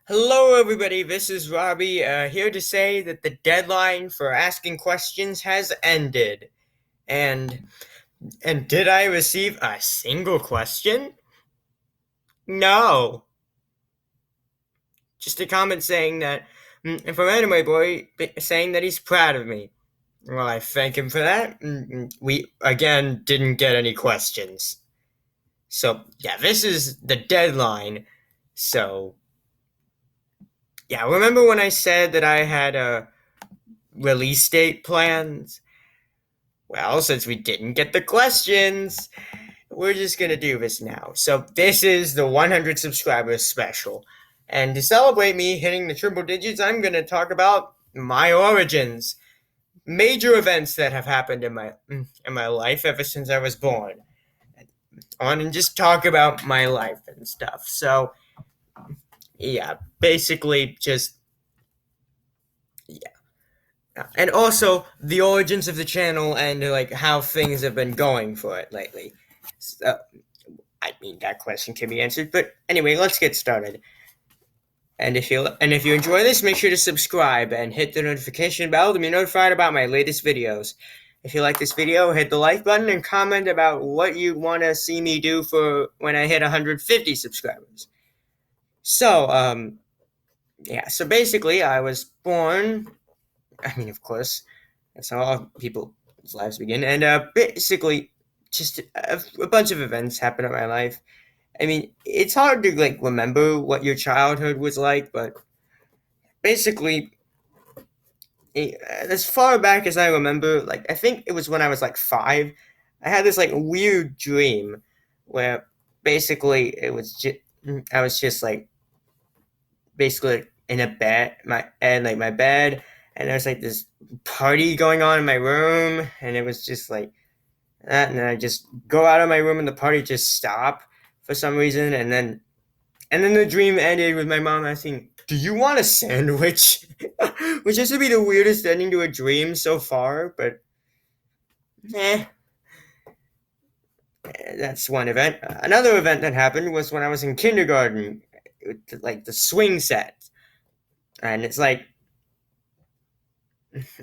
Hello, everybody. This is Robbie, here to say that the deadline for asking questions has ended. And and did I receive a single question? No. Just a comment saying that, from Anime Boy, saying that he's proud of me. Well, I thank him for that. We again didn't get any questions. So yeah, this is the deadline. So yeah, remember when I said that I had a release date planned? Well, since we didn't get the questions, we're just gonna do this now. So this is the 100 subscribers special. And to celebrate me hitting the triple digits, I'm gonna talk about my origins, major events that have happened in my life ever since I was born. On and just talk about my life and stuff. So yeah, basically just yeah. And also the origins of the channel and like how things have been going for it lately. So, I mean, that question can be answered. But anyway, let's get started. And if you enjoy this, make sure to subscribe and hit the notification bell to be notified about my latest videos. If you like this video, hit the like button and comment about what you want to see me do for when I hit 150 subscribers. So, yeah. So basically, I was born. I mean, of course, that's how all people's lives begin. And basically, just a bunch of events happened in my life. I mean, it's hard to like remember what your childhood was like, but basically, as far back as I remember, like I think it was when I was like 5, I had this like weird dream where basically I was just like basically in a bed, my bed, and there was like this party going on in my room, and it was just like that, and then I just go out of my room and the party just stop for some reason, and then the dream ended with my mom asking, "Do you want a sandwich?" Which has to be the weirdest ending to a dream so far, but eh, that's one event. Another event that happened was when I was in kindergarten, like the swing set. And it's like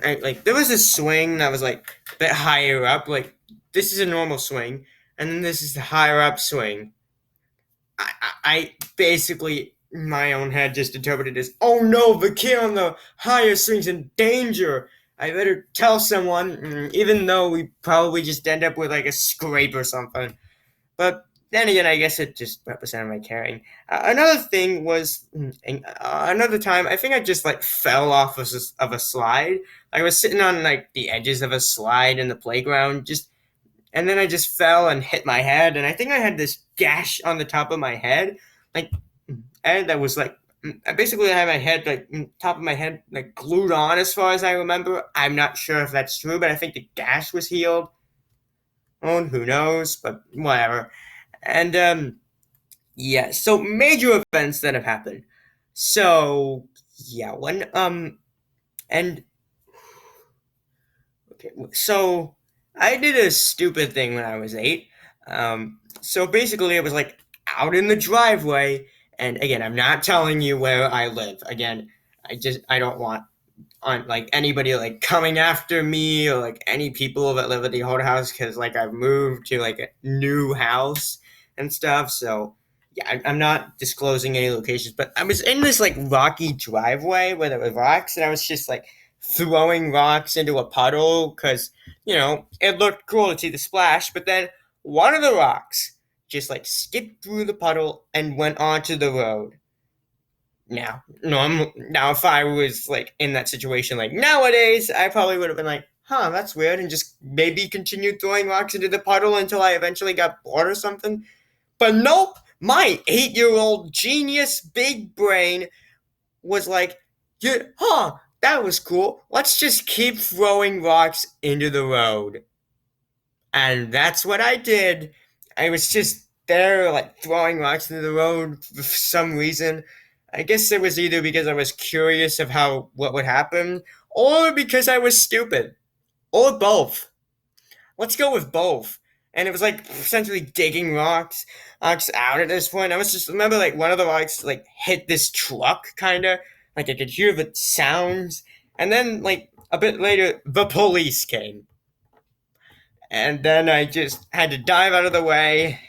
there was a swing that was like a bit higher up. Like, this is a normal swing, and then this is the higher up swing. I basically my own head just interpreted as, oh no, the kid on the higher swing's in danger. I better tell someone, even though we probably just end up with like a scrape or something. But then again, I guess it just represented my caring. Another thing was another time. I think I just like fell off of a slide. I was sitting on like the edges of a slide in the playground, and then I just fell and hit my head, and I think I had this gash on the top of my head, like, and that was like, I basically had my head like top of my head like glued on as far as I remember. I'm not sure if that's true, but I think the gash was healed. Oh, who knows? But whatever. And yeah. So major events that have happened. So yeah, and okay, so I did a stupid thing when I was 8. So basically, it was like out in the driveway, and again, I'm not telling you where I live. Again, I don't want on like anybody like coming after me or like any people that live at the old house because like I've moved to like a new house and stuff. So yeah, I'm not disclosing any locations, but I was in this like rocky driveway where there were rocks, and I was just like throwing rocks into a puddle because it looked cool to see the splash. But then one of the rocks just like skipped through the puddle and went onto the road. Now if I was like in that situation like nowadays, I probably would have been like, huh, that's weird, and just maybe continued throwing rocks into the puddle until I eventually got bored or something. But nope, my 8-year-old genius big brain was like, yeah, huh, that was cool. Let's just keep throwing rocks into the road. And that's what I did. I was just there, like throwing rocks into the road for some reason. I guess it was either because I was curious of how what would happen, or because I was stupid, or both. Let's go with both. and it was like essentially digging rocks out at this point. I was just remember like one of the rocks like hit this truck kind of like I could hear the sounds, and then like a bit later the police came, and then I just had to dive out of the way.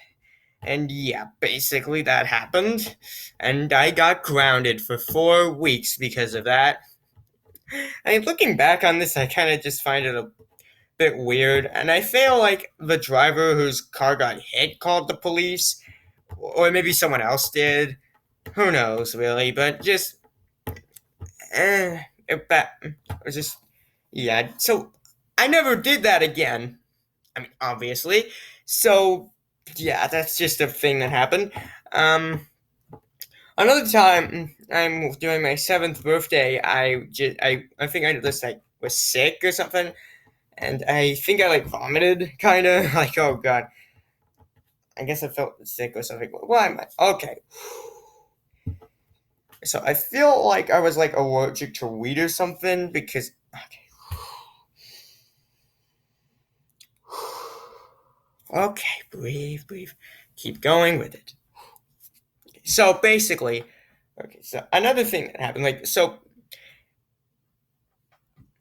And yeah, basically that happened. And I got grounded for 4 weeks because of that. I mean, looking back on this, I kind of just find it a bit weird. And I feel like the driver whose car got hit called the police, or maybe someone else did. Who knows, really? But just, it was just, yeah. So I never did that again. I mean, obviously. So yeah, that's just a thing that happened. Um, Another time, I'm doing my 7th birthday. I think I just like was sick or something, and I think I like vomited, kind of like oh god. I guess I felt sick or something. Why am I okay? So I feel like I was like allergic to weed or something because okay, breathe, keep going with it. So basically, okay. So another thing that happened, like so.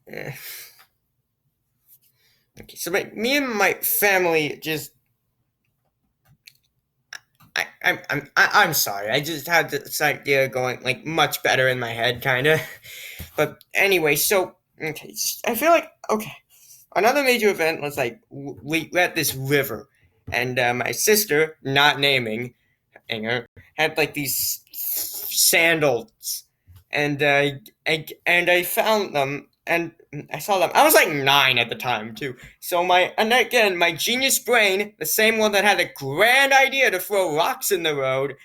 eh, Okay, so me and my family just I'm sorry. I just had this idea going like much better in my head, kind of. But anyway, so okay, I feel like okay. Another major event was like we were at this river, and my sister, not naming her, had like these sandals, and I found them, and I saw them. I was like 9 at the time too. So and again my genius brain, the same one that had a grand idea to throw rocks in the road,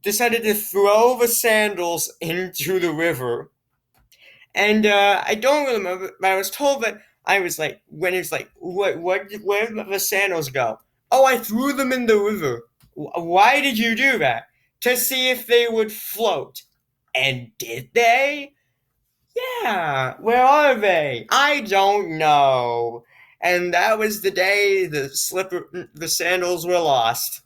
decided to throw the sandals into the river. And I don't remember, but I was told that I was like, when it's like, where did the sandals go? Oh, I threw them in the river. Why did you do that? To see if they would float. And did they? Yeah. Where are they? I don't know. And that was the day the sandals were lost.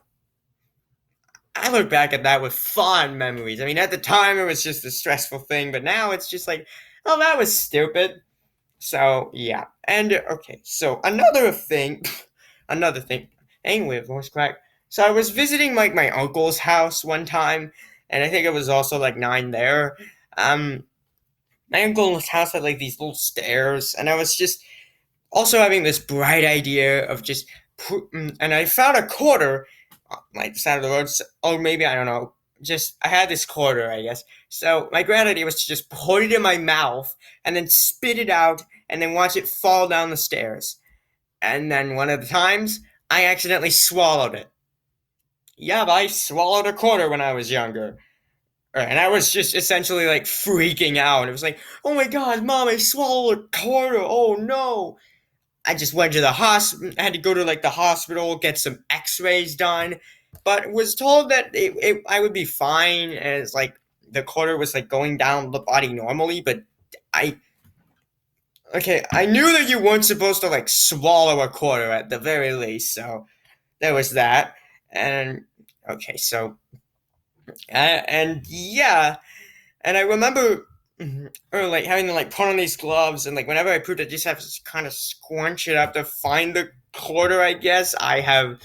I look back at that with fond memories. I mean, at the time it was just a stressful thing, but now it's just like, oh, that was stupid. So yeah, and okay, so another thing. Anyway, voice crack. So I was visiting like my uncle's house one time, and I think it was also like 9 there. Um, my uncle's house had like these little stairs, and I was just also having this bright idea of just and I found a quarter on like the side of the road, or maybe I don't know. Just I had this quarter, I guess. So my grand idea was to just put it in my mouth and then spit it out and then watch it fall down the stairs. And then one of the times I accidentally swallowed it. Yeah, I swallowed a quarter when I was younger. And I was just essentially like freaking out. It was like, oh my god, mom, I swallowed a quarter. Oh no. I just went to the hospital. I had to go to like the hospital, get some X-rays done, but was told that I would be fine as like the quarter was like going down the body normally. But I I knew that you weren't supposed to like swallow a quarter at the very least, so there was that. And okay, so and yeah, and I remember or like having to like put on these gloves and like whenever I pooped I just have to kind of squunch it up to find the quarter, I guess. I have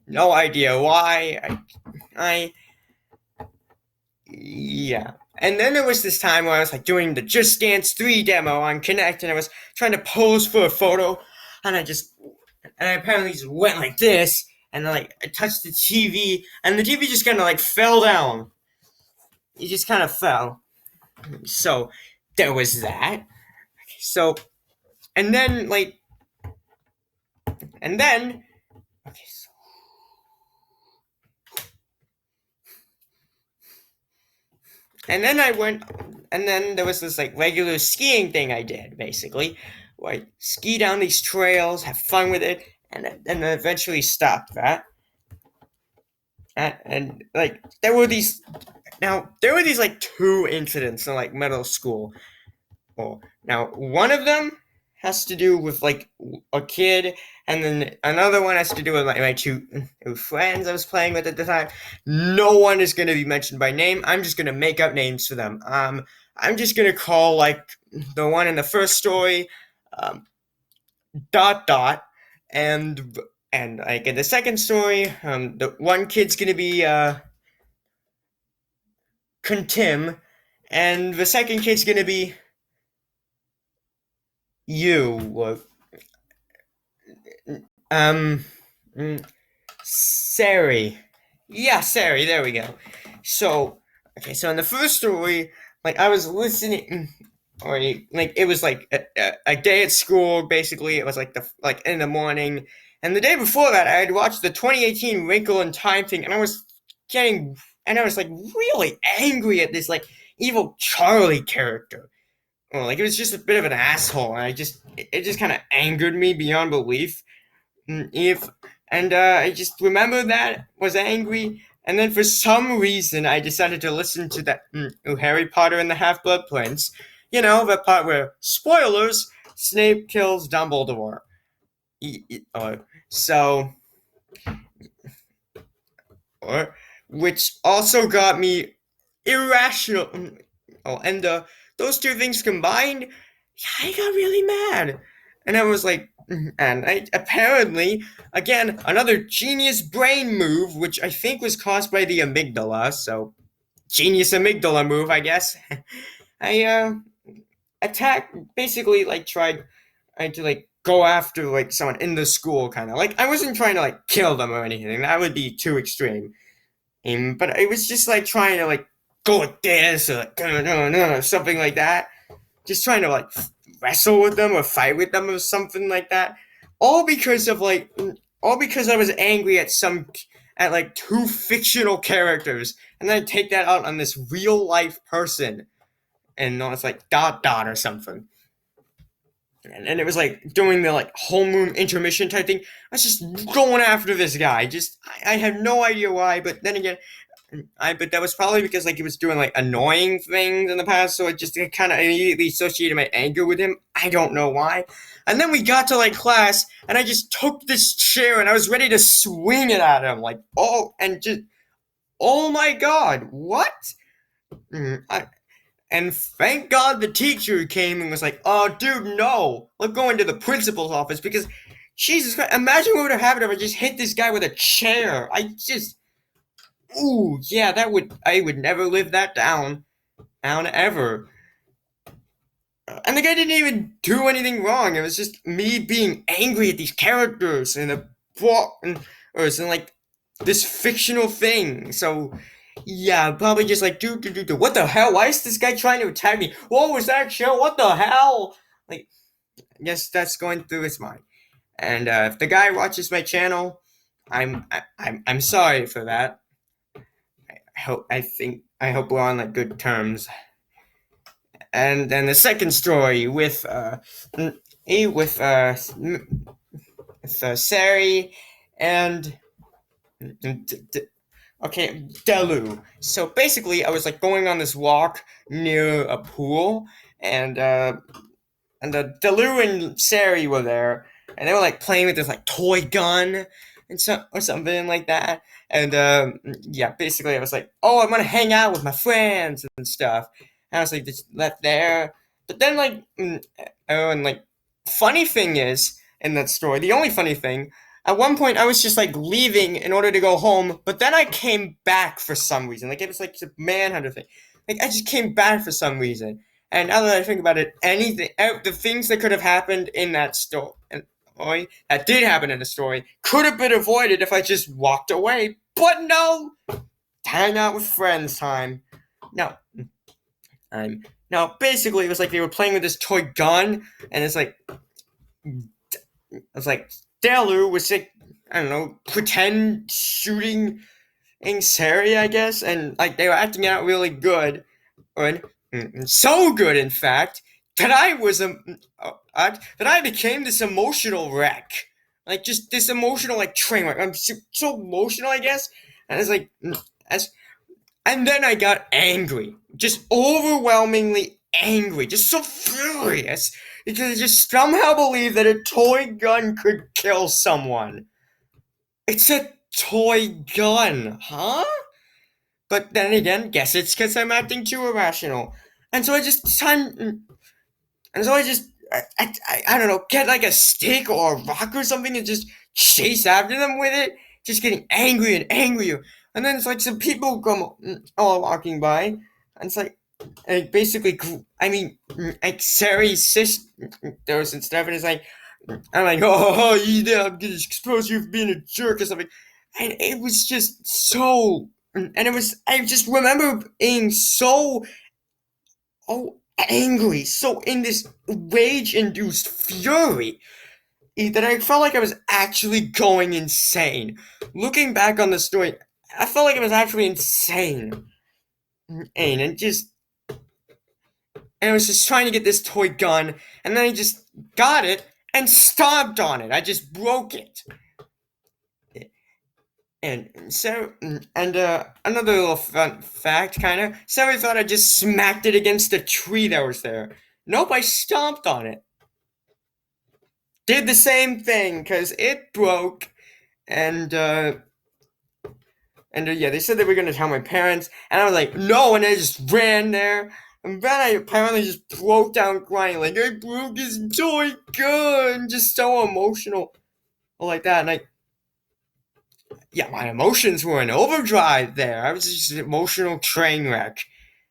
no idea why. I yeah. And then there was this time where I was like doing the Just Dance 3 demo on Connect and I was trying to pose for a photo and I apparently just went like this and then like I touched the TV and the TV just kind of like fell down. It just kind of fell. So there was that. So and then like and then okay, so and then I went and then there was this like regular skiing thing I did basically, where I ski down these trails, have fun with it, and then eventually stopped that. And like there were these like 2 incidents in like middle school. Well, now one of them has to do with like a kid, and then another one has to do with my two friends I was playing with at the time. No one is going to be mentioned by name. I'm just going to make up names for them. I'm just going to call like the one in the first story, um, dot dot, and like in the second story, the one kid's going to be Tim, and the second kid's going to be you. Um, mm, Sari. Yeah, Sari, there we go. So, okay, so in the first story, like, I was listening, or like, it was like a day at school, basically. It was like like in the morning. And the day before that, I had watched the 2018 Wrinkle in Time thing, and I was like really angry at this, like, evil Charlie character. Well, like, it was just a bit of an asshole, and it just kind of angered me beyond belief. If and I just remember that, was angry, and then for some reason I decided to listen to that Harry Potter and the Half Blood Prince. You know, the part where, spoilers, Snape kills Dumbledore. So, or which also got me irrational. Oh, and those two things combined, I got really mad, and I was like, and I apparently, again, another genius brain move, which I think was caused by the amygdala. So, genius amygdala move, I guess. I attacked, basically, like, tried to like go after like someone in the school, kind of like, I wasn't trying to like kill them or anything. That would be too extreme. But it was just like trying to like go with this, or like, no, something like that. Just trying to like wrestle with them or fight with them or something like that. All because of like, all because I was angry at like two fictional characters, and then I take that out on this real life person, and it's like dot dot or something. And it was like doing the like whole moon intermission type thing. I was just going after this guy. Just I have no idea why, but then again, but that was probably because like he was doing like annoying things in the past, so it just kind of immediately associated my anger with him. I don't know why. And then we got to like class, and I just took this chair and I was ready to swing it at him, like, oh my god, what? And thank God the teacher came and was like, "Oh, dude, no, let's go into the principal's office because." Jesus Christ, imagine what would have happened if I just hit this guy with a chair. Ooh, yeah, I would never live that down ever. And the guy didn't even do anything wrong. It was just me being angry at these characters in a book, or it's in like this fictional thing. So, yeah, probably just like, dude, what the hell? Why is this guy trying to attack me? What was that show? What the hell? Like, I guess that's going through his mind. And if the guy watches my channel, I'm sorry for that. I hope we're on like good terms. And then the second story with Sari and okay, Delu. So basically, I was like going on this walk near a pool, and the Delu and Sari were there, and they were like playing with this like toy gun and or something like that. And yeah, basically, I was like, oh, I'm gonna hang out with my friends and stuff. And I was like, just left there. But then like, oh, and like, funny thing is in that story, the only funny thing. At one point, I was just like leaving in order to go home, but then I came back for some reason. Like, it was like a manhunter thing. Like, I just came back for some reason. And now that I think about it, the things that could have happened in that story, that did happen in the story, could have been avoided if I just walked away. But no, hang out with friends time. No, no. Basically, it was like they were playing with this toy gun, and it's like Delu was like, I don't know, pretend shooting in Sari, I guess, and like they were acting out really good, and so good, in fact, that I became this emotional wreck, like just this emotional like train wreck. I'm so emotional, I guess, and it's like, as and then I got angry, just overwhelmingly angry, just so furious. because I just somehow believe that a toy gun could kill someone. It's a toy gun, huh? But then again, guess it's because I'm acting too irrational. And so I just time, and so I just I don't know, get like a stick or a rock or something and just chase after them with it, just getting angry and angrier. And then it's like some people come all walking by, and it's like basically, I mean, like Sari's sisters and stuff, and it's like, I'm like, oh, yeah, I'm gonna expose you for being a jerk or something. And it was just so, and I just remember being so, angry, so in this rage-induced fury, that I felt like I was actually going insane. Looking back on the story, I felt like I was actually insane. And just, and I was just trying to get this toy gun, and then I just got it and stomped on it. I just broke it. And so, and another little fun fact, kind of. Sarah thought I just smacked it against a tree that was there. Nope, I stomped on it. Did the same thing, because it broke, and yeah, they said they were gonna tell my parents, and I was like, no, and I just ran there, and then I apparently just broke down crying, like, I broke his toy gun, just so emotional, like that, and yeah, my emotions were in overdrive there. I was just an emotional train wreck.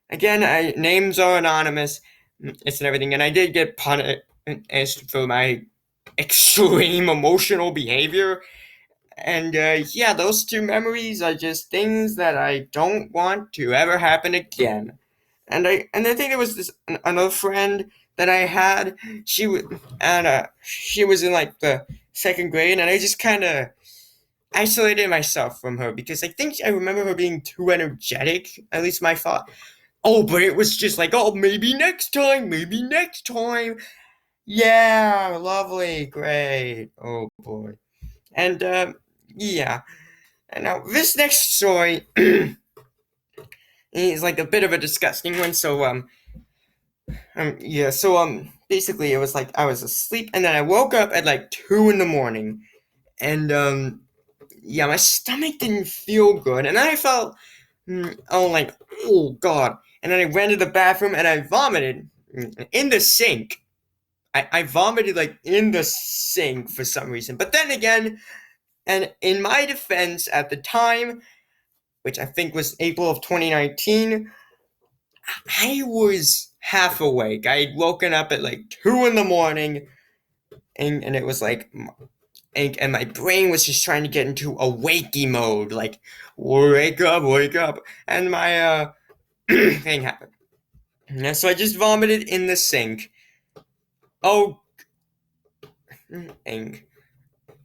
Again, names are anonymous, it's and everything, and I did get punished for my extreme emotional behavior. And yeah, those two memories are just things that I don't want to ever happen again. And I think there was this another friend that I had. She was in like the second grade, and I just kind of isolated myself from her because I think I remember her being too energetic. At least my thought. Oh, but it was just like, oh, maybe next time, maybe next time. Yeah, lovely, great. Oh boy. And yeah. And now this next story is like a bit of a disgusting one. So yeah. So basically, it was like I was asleep, and then I woke up at like 2 in the morning, and yeah, my stomach didn't feel good, and I felt like, oh god, and then I ran to the bathroom and I vomited in the sink. I vomited like in the sink for some reason, but then again, and in my defense at the time, which I think was April of 2019, I was half awake. I had woken up at like 2 in the morning, and it was like, and my brain was just trying to get into a wakey mode, like wake up, and my thing happened. And so I just vomited in the sink. Oh, and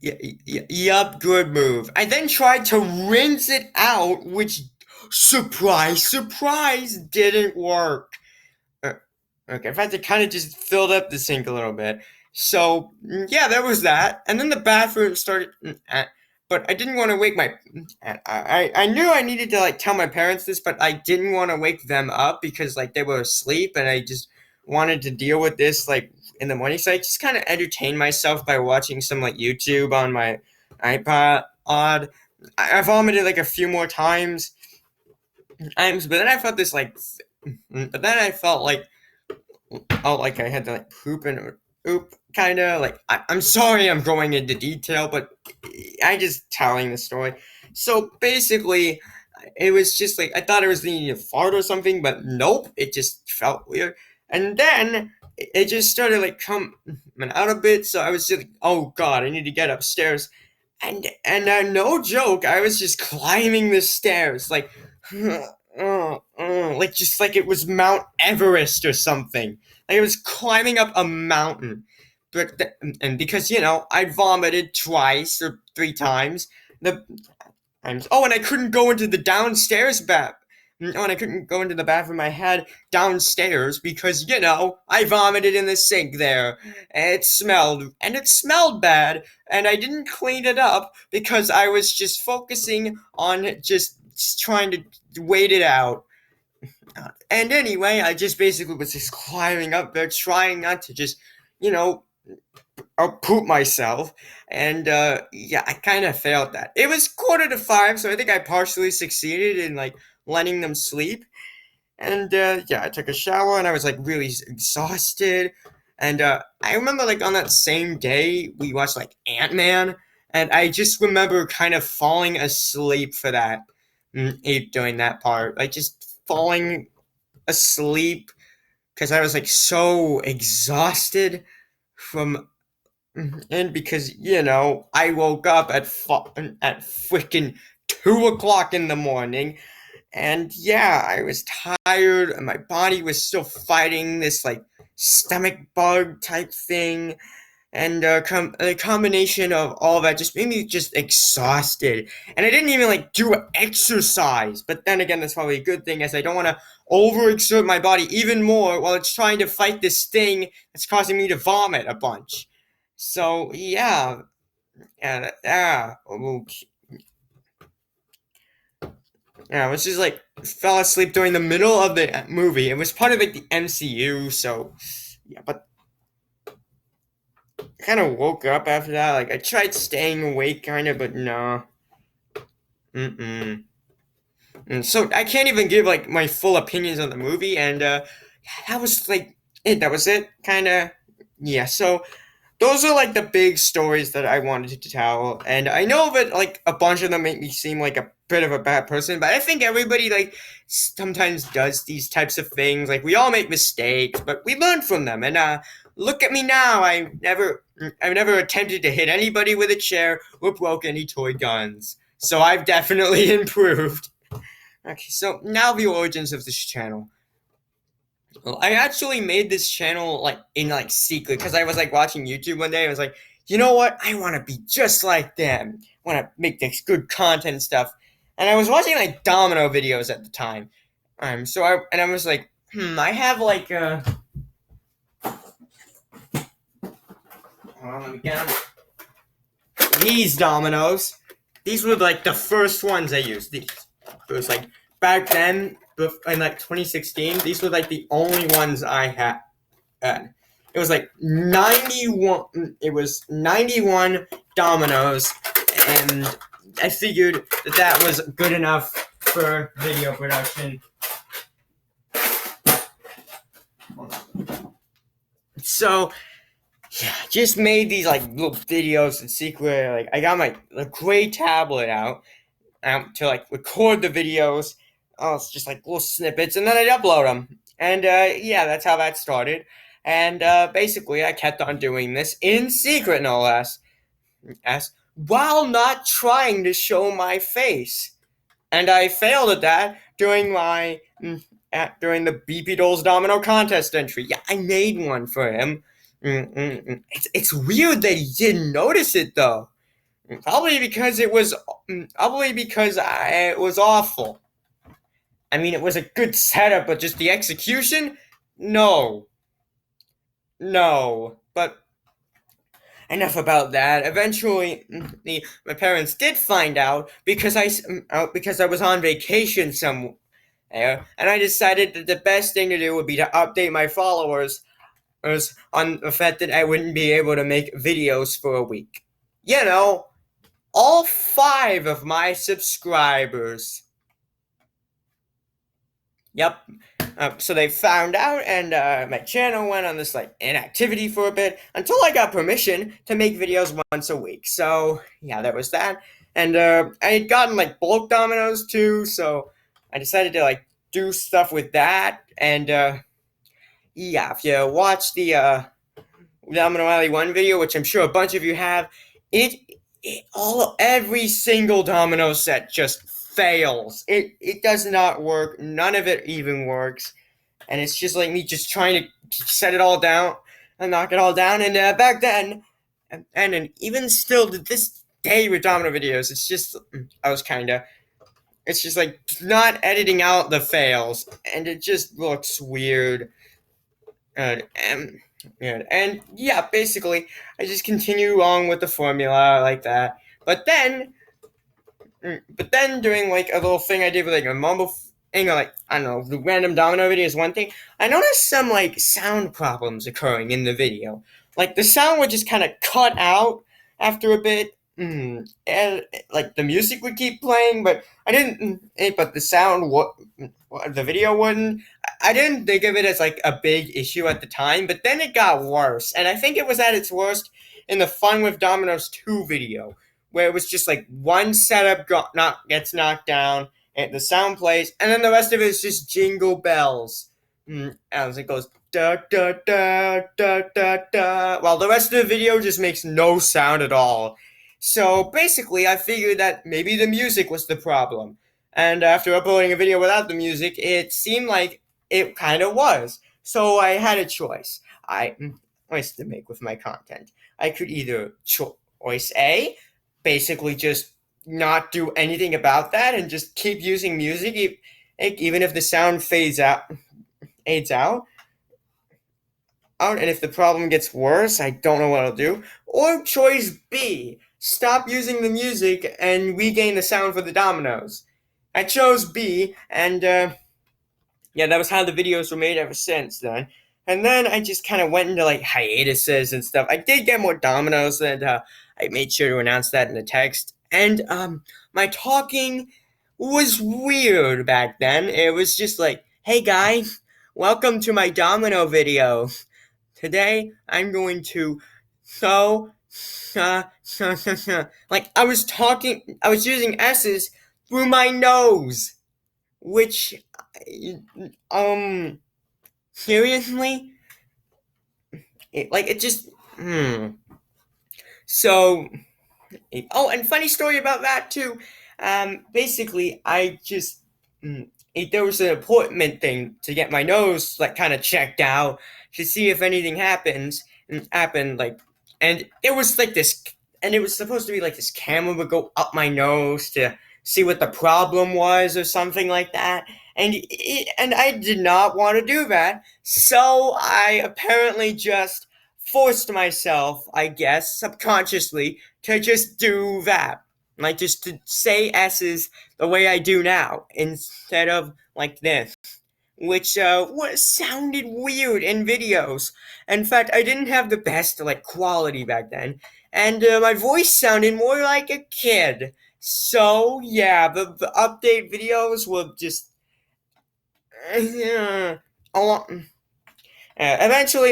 yup, good move. I then tried to rinse it out, which, surprise, surprise, didn't work. Okay, in fact, it kind of just filled up the sink a little bit. So, yeah, there was that. And then the bathroom started. But I didn't want to wake my. I knew I needed to, like, tell my parents this, but I didn't want to wake them up because, like, they were asleep and I just wanted to deal with this, like, in the morning. So I just kind of entertained myself by watching some, like, YouTube on my iPod. I vomited, like, a few more times, but then I felt this, like. But then I felt like, oh, like I had to like poop and oop, kind of like I'm sorry I'm going into detail, but I just telling the story. So basically, it was just like I thought I was needing a fart or something, but nope, it just felt weird. And then it just started like coming out a bit, so I was just like, oh god, I need to get upstairs. And no joke, I was just climbing the stairs like. Like just like it was Mount Everest or something. Like I was climbing up a mountain. But and because I vomited twice or three times. The times. Oh, and I couldn't go into the downstairs bath. Oh, and I couldn't go into the bathroom I had downstairs because I vomited in the sink there. And it smelled bad, and I didn't clean it up because I was just focusing on just trying to wait it out. And anyway, I just basically was just climbing up there, trying not to just, I'll poop myself. And yeah, I kind of failed that. It was 4:45, so I think I partially succeeded in like letting them sleep. And yeah, I took a shower and I was like really exhausted. And I remember like on that same day we watched like Ant-Man, and I just remember kind of falling asleep for that during that part. Like just falling asleep because I was like so exhausted from and because I woke up at freaking 2 o'clock in the morning, and yeah, I was tired, and my body was still fighting this like stomach bug type thing, and the combination of all that just made me just exhausted, and I didn't even like do exercise. But then again, that's probably a good thing, as I don't want to overexert my body even more while it's trying to fight this thing that's causing me to vomit a bunch. So yeah, yeah, okay. Yeah, I was just like fell asleep during the middle of the movie. It was part of like the MCU, so yeah. But I kind of woke up after that. Like I tried staying awake, kind of, but no. Mm-mm. And so I can't even give like my full opinions on the movie, and that was like it. That was it, kind of. Yeah. So those are like the big stories that I wanted to tell, and I know that like a bunch of them make me seem like a bit of a bad person, but I think everybody like sometimes does these types of things. Like we all make mistakes, but we learn from them. And look at me now. I've never attempted to hit anybody with a chair or broke any toy guns. So I've definitely improved. Okay, so now the origins of this channel. Well, I actually made this channel like in like secret because I was like watching YouTube one day. I was like, you know what? I want to be just like them. I want to make this good content and stuff. And I was watching like domino videos at the time. I was like, I have like hold on, let me get them. These dominoes. These were like the first ones I used. These. It was like back then in like 2016. These were like the only ones I had. It was like 91. It was 91 dominoes, and I figured that was good enough for video production. So yeah, just made these like little videos in secret. Like I got my gray tablet out to like record the videos. Oh, it's just like little snippets, and then I'd upload them. And yeah, that's how that started. And basically, I kept on doing this in secret, no less, while not trying to show my face. And I failed at that during the BP Dolls Domino contest entry. Yeah, I made one for him. It's weird that he didn't notice it though. Probably because it was it was awful. I mean, it was a good setup, but just the execution, no, no. But enough about that. Eventually, my parents did find out because I was on vacation somewhere, and I decided that the best thing to do would be to update my followers on the fact that I wouldn't be able to make videos for a week. You know, all 5 of my subscribers. Yep. So they found out, and my channel went on this like inactivity for a bit until I got permission to make videos once a week. So yeah, that was that. And I had gotten like bulk dominoes too, so I decided to like do stuff with that. And yeah, if you watch the Domino Alley 1 video, which I'm sure a bunch of you have, every single domino set just fails. It does not work. None of it even works, and it's just like me just trying to set it all down and knock it all down. And back then, and even still to this day with domino videos, it's just it's just like not editing out the fails, and it just looks weird. And yeah, basically, I just continue along with the formula like that. But then doing like a little thing I did with like a mumble thing, or like I don't know, the random domino video is one thing. I noticed some like sound problems occurring in the video. like the sound would just kind of cut out after a bit. And like the music would keep playing, but I didn't. But the sound, the video wouldn't. I didn't think of it as like a big issue at the time, but then it got worse, and I think it was at its worst in the Fun with Dominoes 2 video, where it was just like one setup gets knocked down, and the sound plays, and then the rest of it is just jingle bells. As it goes da da da da da da, while the rest of the video just makes no sound at all. So basically, I figured that maybe the music was the problem. And after uploading a video without the music, it seemed like it kind of was. So I had a choice. Choice to make with my content. I could either choice A, basically just not do anything about that and just keep using music, even if the sound aids out, and if the problem gets worse, I don't know what I'll do. Or choice B, stop using the music and regain the sound for the dominoes. I chose B, and yeah, that was how the videos were made ever since then. And then I just kind of went into like hiatuses and stuff. I did get more dominoes, and I made sure to announce that in the text. And my talking was weird back then. It was just like, hey guys, welcome to my domino video. Today I'm going to so like I was using S's through my nose, which seriously, it just so oh, and funny story about that too. Basically, I just there was an appointment thing to get my nose like kind of checked out to see if anything happened like, and it was like this, and it was supposed to be like this camera would go up my nose to see what the problem was or something like that. And I did not want to do that, so I apparently just forced myself, I guess, subconsciously, to just do that. Like, just to say S's the way I do now, instead of like this. Which sounded weird in videos. In fact, I didn't have the best like quality back then, and my voice sounded more like a kid. So yeah, the update videos were just a lot. Eventually,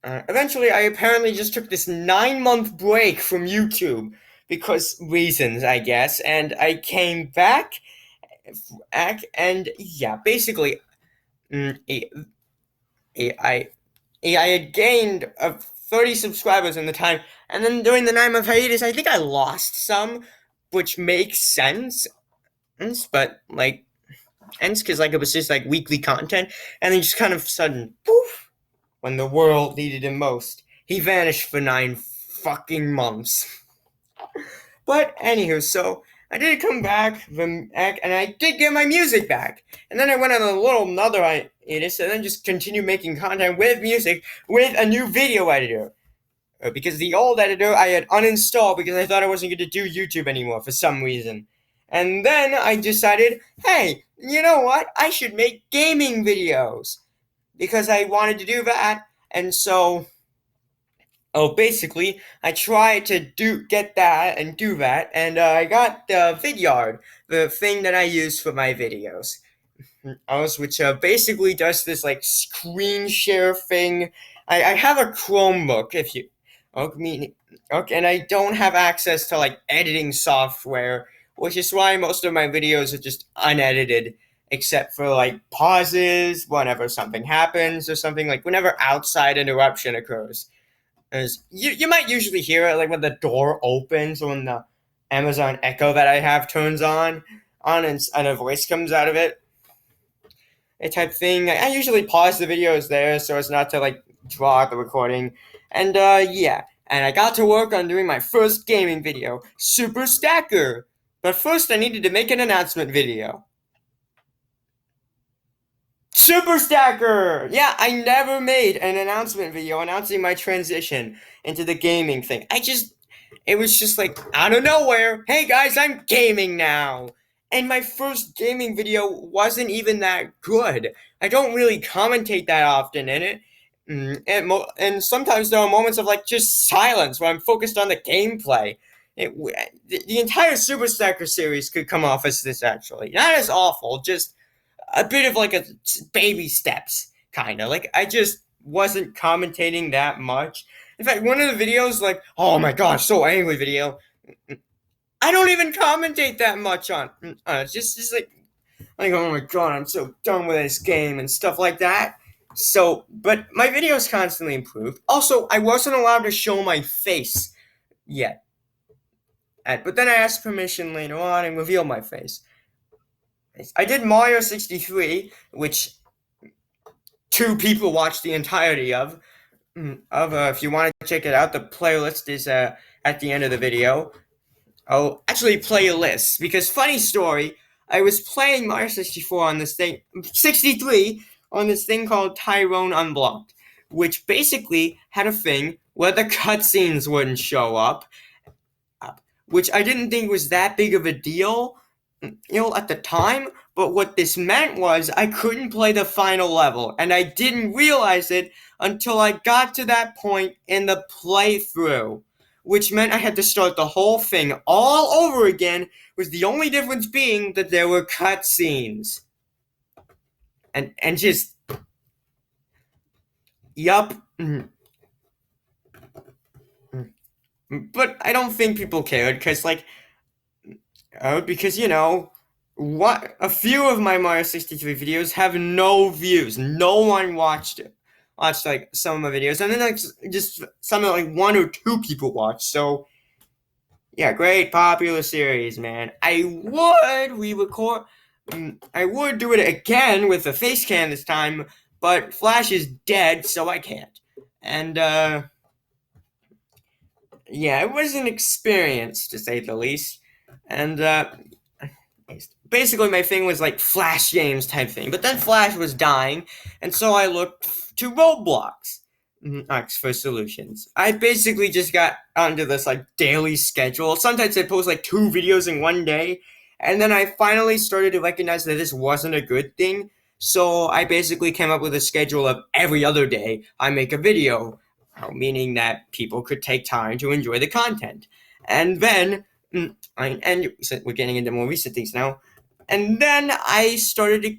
eventually, I apparently just took this 9-month break from YouTube because reasons, I guess, and I came back, and yeah, basically, I I had gained 30 subscribers in the time, and then during the 9-month hiatus, I think I lost some, which makes sense, but like, because like it was just like weekly content, and then just kind of sudden poof, when the world needed him most, he vanished for 9 fucking months. But anywho, so I did come back, and I did get my music back, and then I went on a little another hiatus, and then just continued making content with music with a new video editor. Because the old editor I had uninstalled because I thought I wasn't going to do YouTube anymore for some reason. And then I decided, hey, you know what? I should make gaming videos because I wanted to do that. And so, basically, I tried to get that and do that, and I got the Vidyard, the thing that I use for my videos. Which basically does this like screen share thing. I have a Chromebook, if you, okay, and I don't have access to like editing software, which is why most of my videos are just unedited, except for like pauses whenever something happens or something, like whenever outside interruption occurs. As you might usually hear it like when the door opens or when the Amazon Echo that I have turns on, and a voice comes out of it, a type thing. I usually pause the videos there so as not to like draw out the recording. And yeah, and I got to work on doing my first gaming video, Super Stacker. But first I needed to make an announcement video. Super Stacker! Yeah, I never made an announcement video announcing my transition into the gaming thing. It was just like, out of nowhere, hey guys, I'm gaming now! And my first gaming video wasn't even that good. I don't really commentate that often in it. And sometimes there are moments of like just silence where I'm focused on the gameplay. The entire Super Stacker series could come off as this, actually. Not as awful, just a bit of like a baby steps, kind of. Like, I just wasn't commentating that much. In fact, one of the videos, like, oh my gosh, so angry video, I don't even commentate that much on. It's just like, oh my god, I'm so done with this game and stuff like that. So, but my videos constantly improved. Also, I wasn't allowed to show my face yet. But then I asked permission later on and revealed my face. I did Mario 63, which 2 people watched the entirety of. If you want to check it out, the playlist is at the end of the video. Oh, actually, playlists, because funny story, I was playing Mario 64 on this thing, 63, on this thing called Tyrone Unblocked, which basically had a thing where the cutscenes wouldn't show up, which I didn't think was that big of a deal, at the time, but what this meant was I couldn't play the final level, and I didn't realize it until I got to that point in the playthrough, which meant I had to start the whole thing all over again, with the only difference being that there were cutscenes. And just, yup. But I don't think people cared, because, what a few of my Mario 63 videos have no views. No one watched it. Watched some of my videos, and then just some of 1 or 2 people watched. So yeah, great popular series, man. I would do it again with a face cam this time, but Flash is dead, so I can't. And yeah, it was an experience, to say the least. And basically my thing was Flash games type thing. But then Flash was dying, and so I looked to Roblox for solutions. I basically just got onto this daily schedule. Sometimes I post 2 videos in one day, and then I finally started to recognize that this wasn't a good thing. So I basically came up with a schedule of every other day I make a video, meaning that people could take time to enjoy the content. And then, and we're getting into more recent things now. And then I started to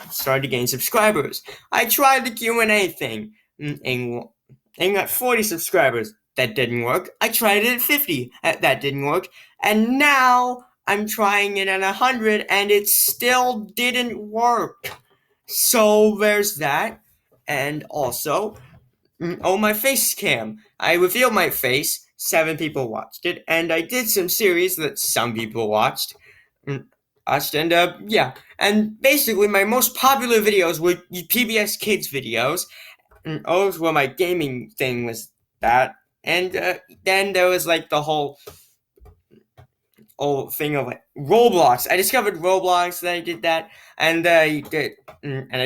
started to gain subscribers. I tried the Q&A thing and got 40 subscribers. That didn't work. I tried it at 50. That didn't work. And now I'm trying it at 100, and it still didn't work. So there's that. And also, my face cam. I revealed my face. 7 people watched it, and I did some series that some people watched. Yeah. And basically, my most popular videos were PBS Kids videos. And those were my gaming thing, was that. And then there was the whole thing of Roblox. I discovered Roblox, then I did that, and I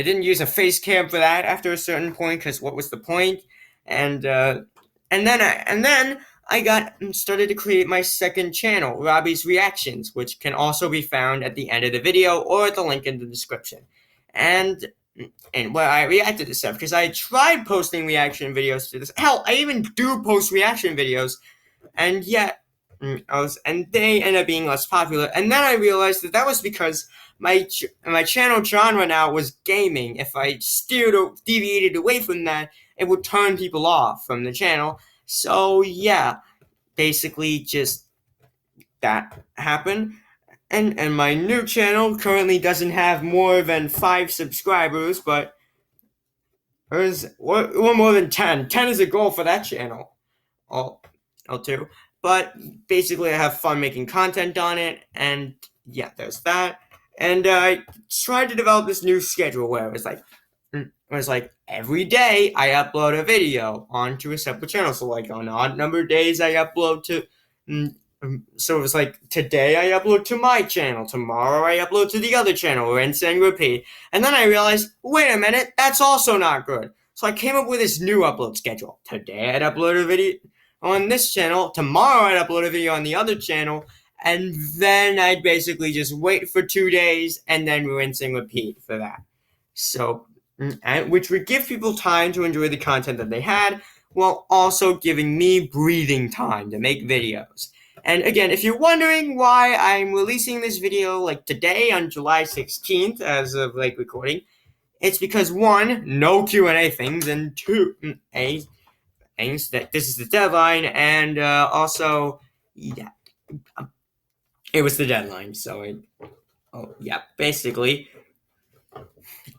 didn't use a face cam for that after a certain point, because what was the point? And then I started to create my second channel, Robbie's Reactions, which can also be found at the end of the video or at the link in the description. And I reacted to stuff because I tried posting reaction videos to this. Hell, I even do post reaction videos, and yet and they end up being less popular. And then I realized that was because my channel genre now was gaming. If I deviated away from that, it would turn people off from the channel. So yeah, basically just that happened. And my new channel currently doesn't have more than 5 subscribers, but there's more than 10. 10 is a goal for that channel. I'll too. But basically, I have fun making content on it, and yeah, there's that. And I tried to develop this new schedule where it was every day I upload a video onto a separate channel. So on odd number days, I upload to. So it was today I upload to my channel, tomorrow I upload to the other channel, rinse and repeat. And then I realized, wait a minute, that's also not good. So I came up with this new upload schedule. Today I'd upload a video on this channel, tomorrow I'd upload a video on the other channel, and then I'd basically just wait for 2 days and then rinse and repeat for that. So and which would give people time to enjoy the content that they had, while also giving me breathing time to make videos. And again, if you're wondering why I'm releasing this video like today on July 16th as of like recording, it's because one, no Q&A things, and two, things that this is the deadline, and also, yeah, it was the deadline, so basically.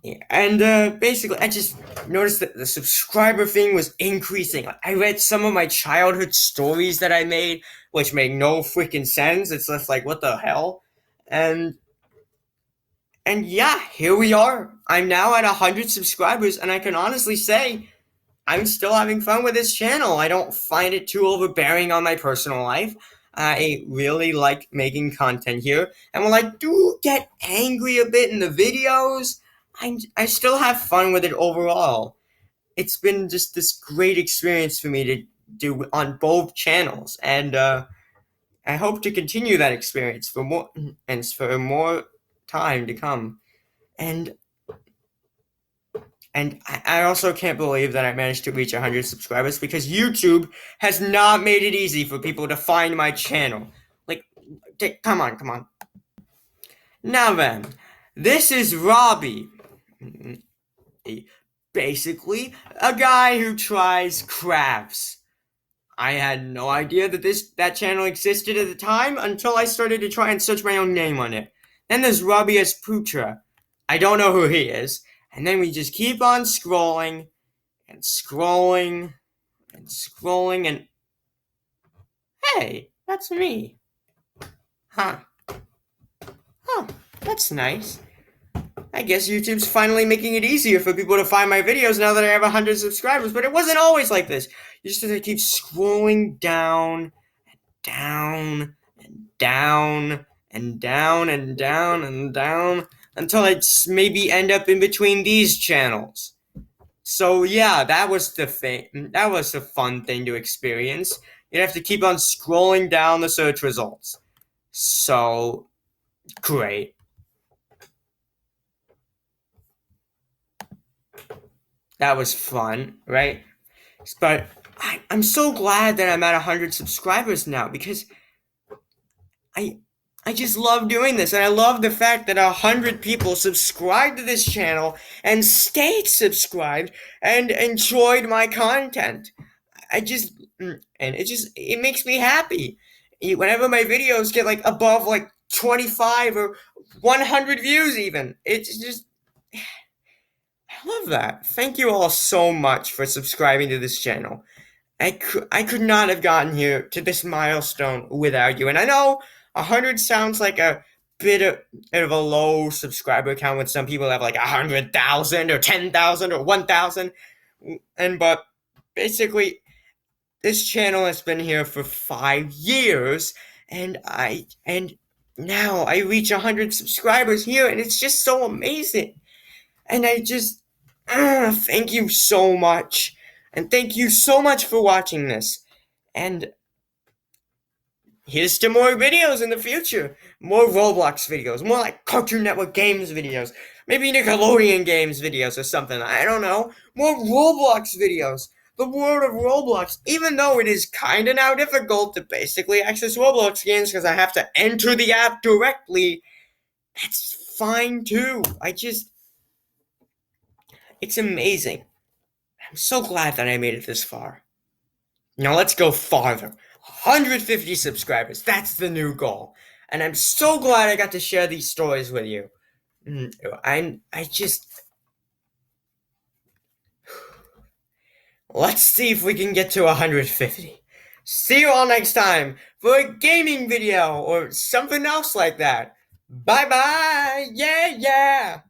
Yeah, and basically, I just noticed that the subscriber thing was increasing. I read some of my childhood stories that I made, which made no freaking sense. It's just like, what the hell? And and yeah, here we are. I'm now at 100 subscribers, and I can honestly say I'm still having fun with this channel. I don't find it too overbearing on my personal life. I really like making content here, and while I do get angry a bit in the videos, I still have fun with it overall. It's been just this great experience for me to do on both channels, and I hope to continue that experience for more time to come. And And I also can't believe that I managed to reach 100 subscribers because YouTube has not made it easy for people to find my channel. Like, come on, come on. Now then, this is Robbie. Basically, a guy who tries crafts. I had no idea that that channel existed at the time until I started to try and search my own name on it. Then there's Robbie S. Putra. I don't know who he is. And then we just keep on scrolling and scrolling and scrolling and hey, that's me. Huh. Huh, that's nice. I guess YouTube's finally making it easier for people to find my videos now that I have 100 subscribers, but it wasn't always like this. You just have to keep scrolling down, down, and down, and down, and down, and down, until I maybe end up in between these channels. So yeah, that was the thing. That was a fun thing to experience. You'd have to keep on scrolling down the search results. So great. That was fun, right? But I'm so glad that I'm at 100 subscribers now because I I just love doing this, and I love the fact that 100 people subscribed to this channel and stayed subscribed and enjoyed my content. I just and it makes me happy. Whenever my videos get like above like 25 or 100 views, even it's just I love that. Thank you all so much for subscribing to this channel. I could not have gotten here to this milestone without you. And I know 100 sounds like a bit of a low subscriber count when some people have like 100,000 or 10,000 or 1,000. But basically, this channel has been here for 5 years, and now I reach 100 subscribers here, and it's just so amazing. And I just thank you so much. And thank you so much for watching this. And here's to more videos in the future. More Roblox videos. More like Cartoon Network Games videos. Maybe Nickelodeon Games videos or something. I don't know. More Roblox videos. The world of Roblox. Even though it is kinda now difficult to basically access Roblox games because I have to enter the app directly. That's fine too. It's amazing. I'm so glad that I made it this far. Now let's go farther. 150 subscribers. That's the new goal. And I'm so glad I got to share these stories with you. I just let's see if we can get to 150. See you all next time for a gaming video or something else like that. Bye bye. Yeah, yeah.